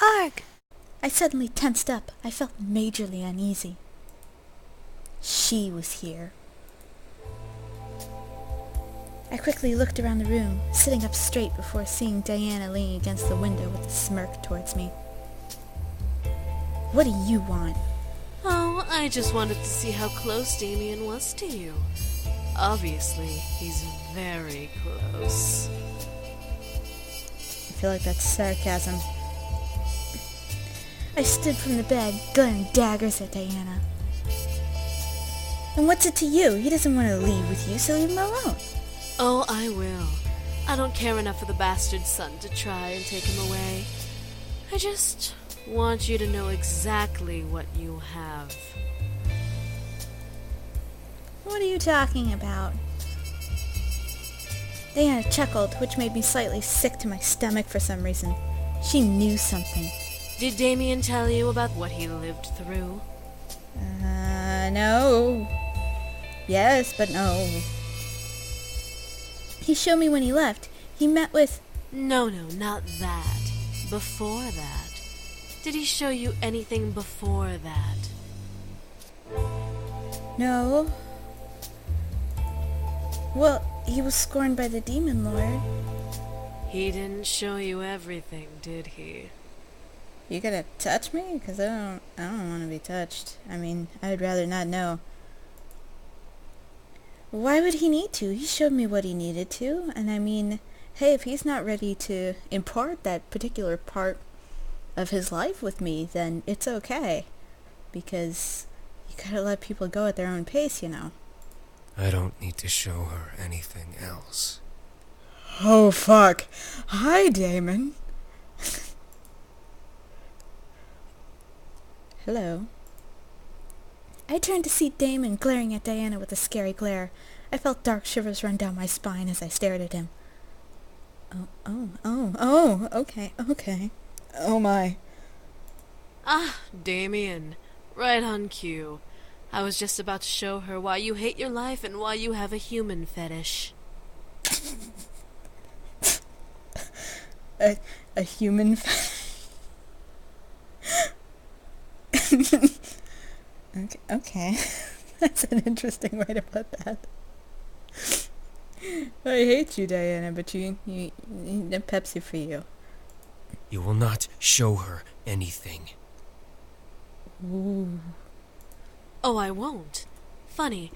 Arg! I suddenly tensed up. I felt majorly uneasy. She was here. I quickly looked around the room, sitting up straight before seeing Diana leaning against the window with a smirk towards me. What do you want? Oh, I just wanted to see how close Damien was to you. Obviously, he's very close. I feel like that's sarcasm. I stood from the bed, glaring daggers at Diana. And what's it to you? He doesn't want to leave with you, so leave him alone. Oh, I will. I don't care enough for the bastard son to try and take him away. I just want you to know exactly what you have. What are you talking about? Diana chuckled, which made me slightly sick to my stomach for some reason. She knew something. Did Damien tell you about what he lived through? No. Yes, but no. He showed me when he left. He met with... No, not that. Before that. Did he show you anything before that? No. Well, he was scorned by the Demon Lord. He didn't show you everything, did he? You gonna touch me? Because I don't want to be touched. I mean, I'd rather not know. Why would he need to? He showed me what he needed to. And I mean, hey, if he's not ready to impart that particular part of his life with me, then it's okay. Because you gotta let people go at their own pace, you know. I don't need to show her anything else. Oh, fuck. Hi, Damon. Hello. I turned to see Damon glaring at Diana with a scary glare. I felt dark shivers run down my spine as I stared at him. Okay. Oh my. Ah, Damien. Right on cue. I was just about to show her why you hate your life and why you have a human fetish. A human fetish? Okay. That's an interesting way to put that. I hate you, Diana, but you Pepsi for you. You will not show her anything. Ooh. Oh, I won't. Funny.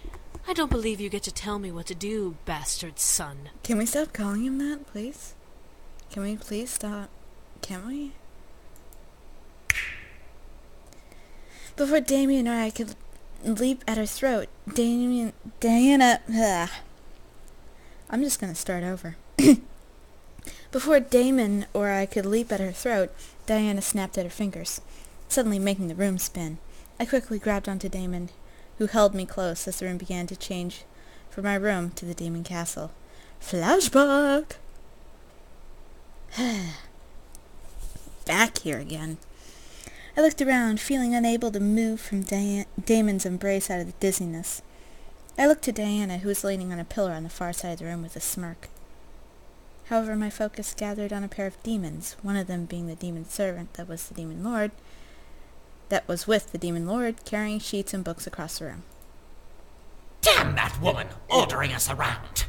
I don't believe you get to tell me what to do, bastard son. Can we stop calling him that, please? Can we please stop? Can we? Before Damien or I could leap at her throat, Diana... Ugh. I'm just gonna start over. Before Damon or I could leap at her throat, Diana snapped at her fingers, suddenly making the room spin. I quickly grabbed onto Damon, who held me close as the room began to change from my room to the demon castle. Flashback! Back here again. I looked around, feeling unable to move from Damon's embrace out of the dizziness. I looked to Diana, who was leaning on a pillar on the far side of the room with a smirk. However, my focus gathered on a pair of demons, one of them being the demon servant that was with the demon lord, carrying sheets and books across the room. Damn that woman, ordering us around!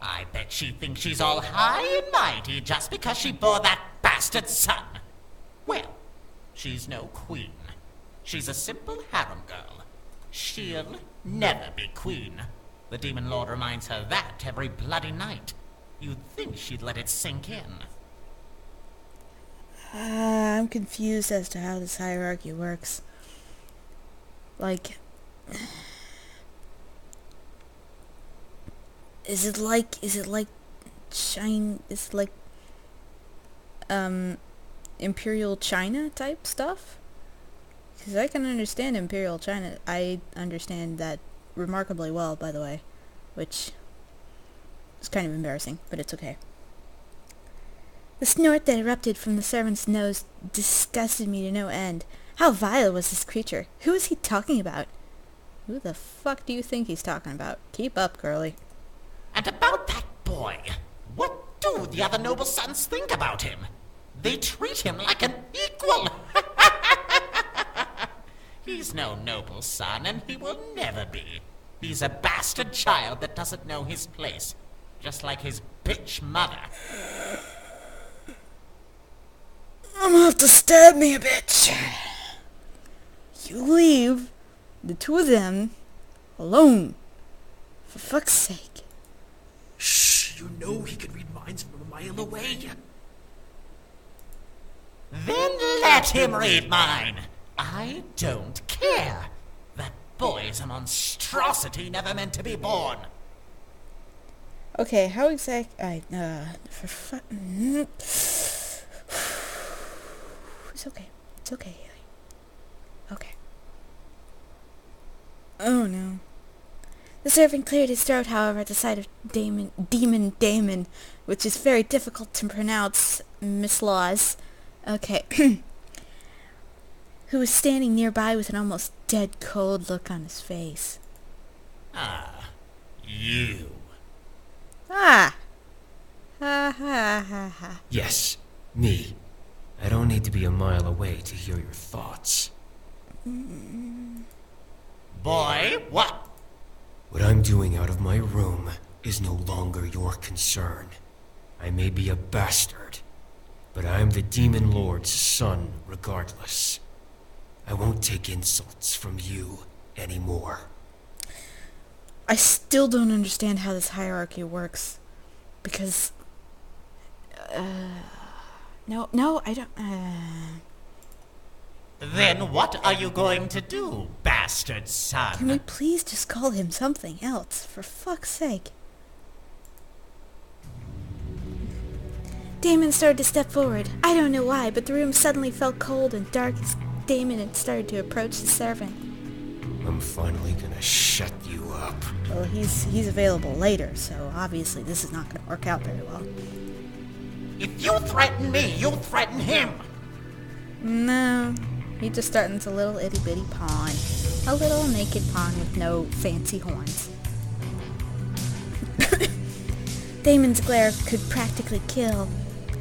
I bet she thinks she's all high and mighty just because she bore that bastard son. Well, she's no queen. She's a simple harem girl. She'll never be queen. The demon lord reminds her that every bloody night. You'd think she'd let it sink in. I'm confused as to how this hierarchy works. Like... Is it like Imperial China type stuff? Because I can understand Imperial China. I understand that remarkably well, by the way. Which is kind of embarrassing, but it's okay. The snort that erupted from the servant's nose disgusted me to no end. How vile was this creature? Who is he talking about? Who the fuck do you think he's talking about? Keep up, girlie. And about that boy, what do the other noble sons think about him? They treat him like an equal. no noble son, and he will never be. He's a bastard child that doesn't know his place, just like his bitch mother. I'm gonna have to stab me a bitch. You leave the two of them alone. For fuck's sake. Shh, you know he can read minds from a mile away. Then let him read mine. I don't care. That boy's a monstrosity never meant to be born. Okay, how exact... It's okay. It's okay, Haley. Okay. Oh, no. The servant cleared his throat, however, at the sight of Demon, which is very difficult to pronounce, Miss Laws. Okay. Who was standing nearby with an almost dead cold look on his face. Ah, you. Ah! Ha ha ha ha. Yes, me. I don't need to be a mile away to hear your thoughts. Boy, what? What I'm doing out of my room is no longer your concern. I may be a bastard, but I'm the Demon Lord's son regardless. I won't take insults from you anymore. I still don't understand how this hierarchy works. Because... No, I don't... Then what are you going to do, bastard son? Can we please just call him something else, for fuck's sake? Damon started to step forward. I don't know why, but the room suddenly felt cold and dark as Damon had started to approach the servant. I'm finally gonna shut you up. Well, he's available later, so obviously this is not going to work out very well. If you threaten me, you threaten him. No, he just threatens a little itty-bitty pawn. A little naked pawn with no fancy horns. Damon's glare could practically kill.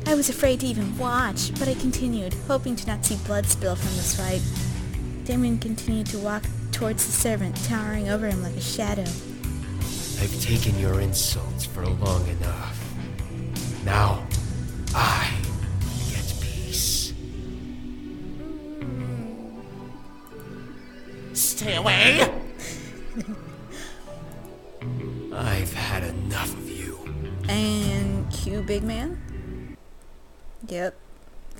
I was afraid to even watch, but I continued, hoping to not see blood spill from this fight. Damon continued to walk towards the servant, towering over him like a shadow. I've taken your insults for long enough. Now, I get peace. Stay away. I've had enough of you. And cue big man? Yep,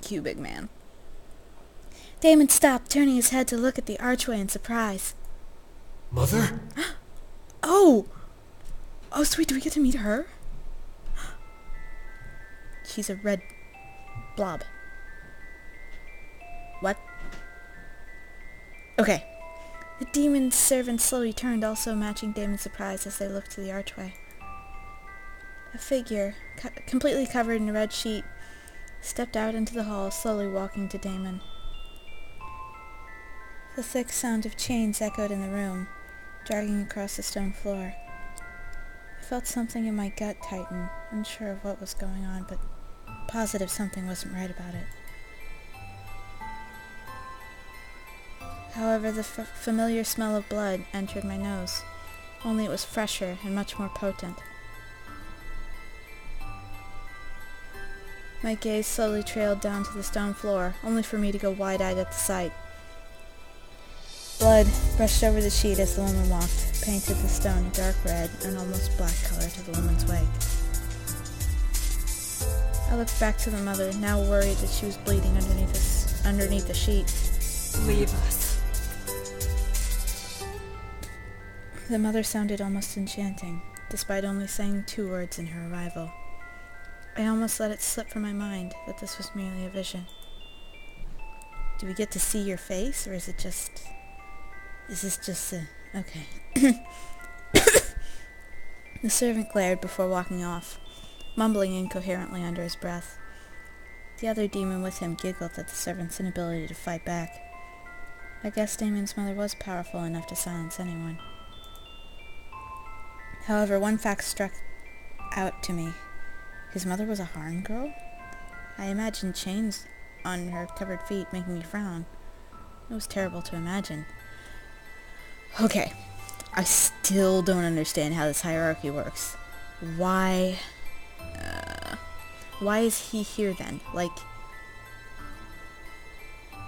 cue big man. Damon stopped, turning his head to look at the archway in surprise. Mother? Oh! Oh, sweet, do we get to meet her? She's a red blob. What? Okay. The demon's servant slowly turned, also matching Damon's surprise as they looked to the archway. A figure, completely covered in a red sheet, stepped out into the hall, slowly walking to Damon. The thick sound of chains echoed in the room, dragging across the stone floor. I felt something in my gut tighten, unsure of what was going on, but positive something wasn't right about it. However, the familiar smell of blood entered my nose, only it was fresher and much more potent. My gaze slowly trailed down to the stone floor, only for me to go wide-eyed at the sight. Blood brushed over the sheet as the woman walked, painted the stone a dark red and almost black color to the woman's wake. I looked back to the mother, now worried that she was bleeding underneath the sheet. Leave us. The mother sounded almost enchanting, despite only saying 2 words in her arrival. I almost let it slip from my mind that this was merely a vision. Do we get to see your face, or is it just... Is this just a... Okay. The servant glared before walking off, mumbling incoherently under his breath. The other demon with him giggled at the servant's inability to fight back. I guess Damon's mother was powerful enough to silence anyone. However, one fact struck out to me. His mother was a harem girl? I imagined chains on her covered feet making me frown. It was terrible to imagine. Okay. I still don't understand how this hierarchy works. Why is he here then? Like,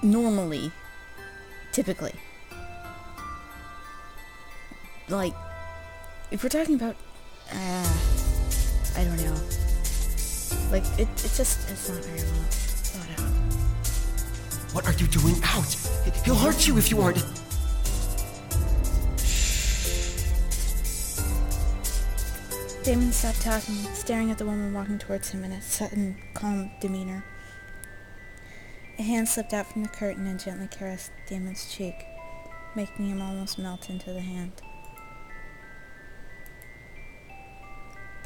normally, typically. Like, if we're talking about, I don't know. Like, it's not very well thought out. What are you doing out? He'll hurt you if you aren't... Damon stopped talking, staring at the woman walking towards him in a sudden, calm demeanor. A hand slipped out from the curtain and gently caressed Damon's cheek, making him almost melt into the hand.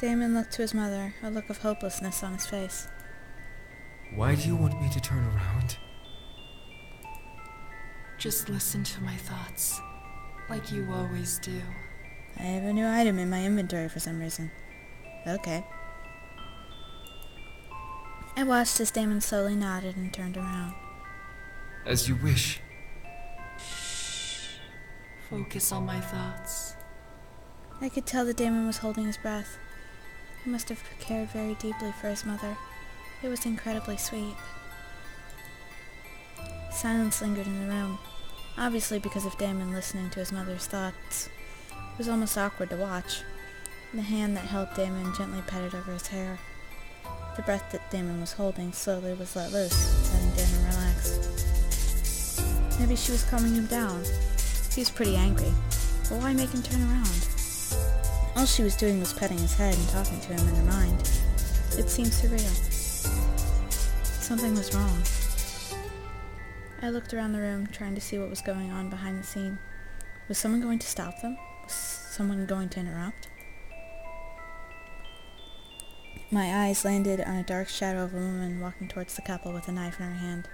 Damon looked to his mother, a look of hopelessness on his face. Why do you want me to turn around? Just listen to my thoughts, like you always do. I have a new item in my inventory for some reason. Okay. I watched as Damon slowly nodded and turned around. As you wish. Focus on my thoughts. I could tell that Damon was holding his breath. He must have cared very deeply for his mother. It was incredibly sweet. Silence lingered in the room, obviously because of Damon listening to his mother's thoughts. It was almost awkward to watch. The hand that held Damon gently petted over his hair. The breath that Damon was holding slowly was let loose, letting Damon relax. Maybe she was calming him down. He was pretty angry, but why make him turn around? All she was doing was petting his head and talking to him in her mind. It seemed surreal. Something was wrong. I looked around the room, trying to see what was going on behind the scene. Was someone going to stop them? Was someone going to interrupt? My eyes landed on a dark shadow of a woman walking towards the couple with a knife in her hand.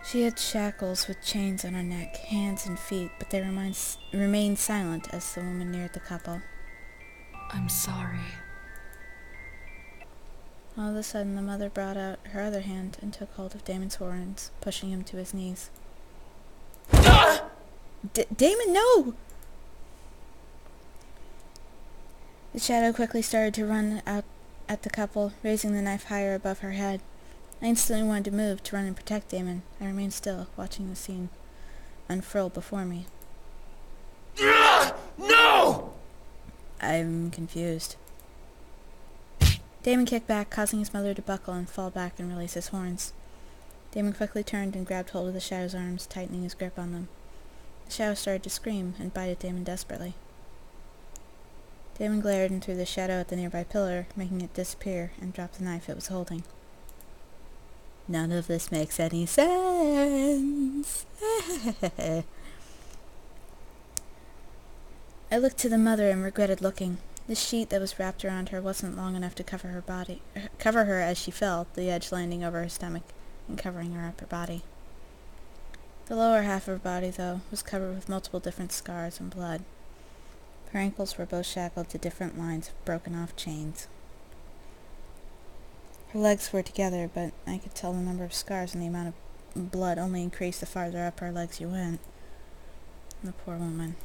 She had shackles with chains on her neck, hands and feet, but they remained silent as the woman neared the couple. I'm sorry. All of a sudden, the mother brought out her other hand and took hold of Damon's horns, pushing him to his knees. Damon, no! The shadow quickly started to run out at the couple, raising the knife higher above her head. I instantly wanted to move, to run and protect Damon. I remained still, watching the scene unfurl before me. No! I'm confused. Damon kicked back, causing his mother to buckle and fall back and release his horns. Damon quickly turned and grabbed hold of the shadow's arms, tightening his grip on them. The shadow started to scream and bite at Damon desperately. Damon glared and threw the shadow at the nearby pillar, making it disappear, and dropped the knife it was holding. None of this makes any sense. I looked to the mother and regretted looking. The sheet that was wrapped around her wasn't long enough to cover her as she fell, the edge landing over her stomach and covering her upper body. The lower half of her body, though, was covered with multiple different scars and blood. Her ankles were both shackled to different lines of broken-off chains. Her legs were together, but I could tell the number of scars and the amount of blood only increased the farther up her legs you went. The poor woman.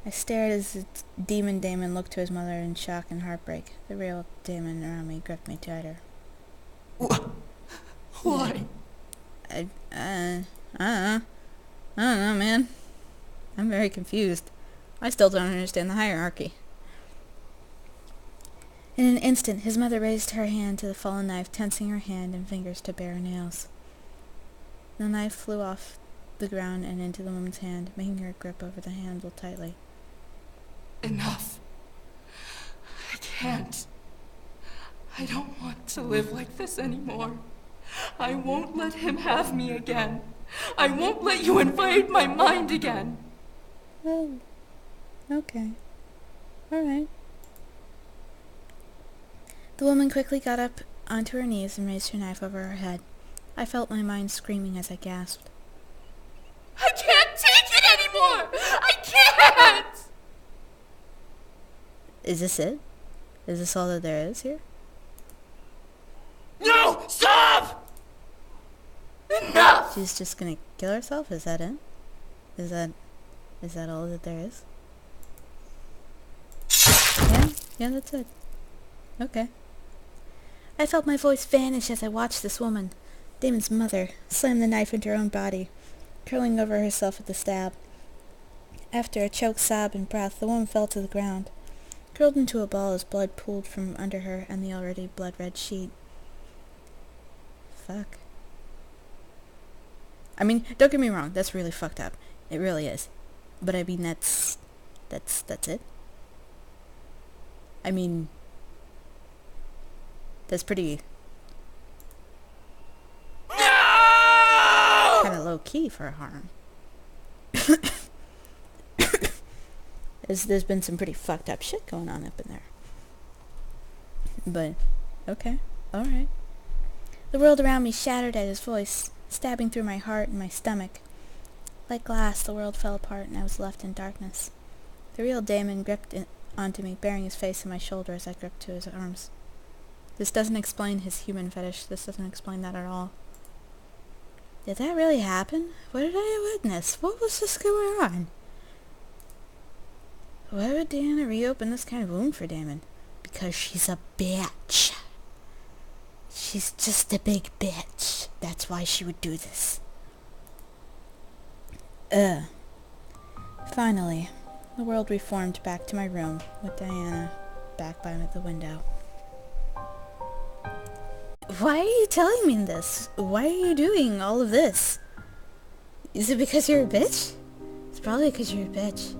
I stared as the demon Damon looked to his mother in shock and heartbreak. The real Damon around me gripped me tighter. Why? I don't know, man. I'm very confused. I still don't understand the hierarchy. In an instant, his mother raised her hand to the fallen knife, tensing her hand and fingers to bare nails. The knife flew off the ground and into the woman's hand, making her grip over the handle tightly. Enough. I can't. I don't want to live like this anymore. I won't let him have me again. I won't let you invade my mind again. Oh, okay. All right. The woman quickly got up onto her knees and raised her knife over her head. I felt my mind screaming as I gasped. I can't take it anymore! I can't! Is this it? Is this all that there is here? No! Stop! Enough! she's just gonna kill herself? Is that it? Is that all that there is? Yeah, that's it. Okay. I felt my voice vanish as I watched this woman, Damon's mother, slam the knife into her own body, curling over herself at the stab. After a choked sob and breath, the woman fell to the ground, curled into a ball as blood pooled from under her and the already blood-red sheet. Fuck. I mean, don't get me wrong, that's really fucked up. It really is. But I mean, that's it. I mean, that's pretty... No! Kind of low-key for a harm. There's been some pretty fucked up shit going on up in there. But, okay, alright. The world around me shattered at his voice, stabbing through my heart and my stomach. Like glass, the world fell apart and I was left in darkness. The real Damon gripped onto me, bearing his face on my shoulder as I gripped to his arms. This doesn't explain his human fetish. This doesn't explain that at all. Did that really happen? What did I witness? What was this going on? Why would Diana reopen this kind of wound for Damon? Because she's a bitch. She's just a big bitch. That's why she would do this. Finally, the world reformed back to my room, with Diana back by the window. Why are you telling me this? Why are you doing all of this? Is it because you're a bitch? It's probably because you're a bitch.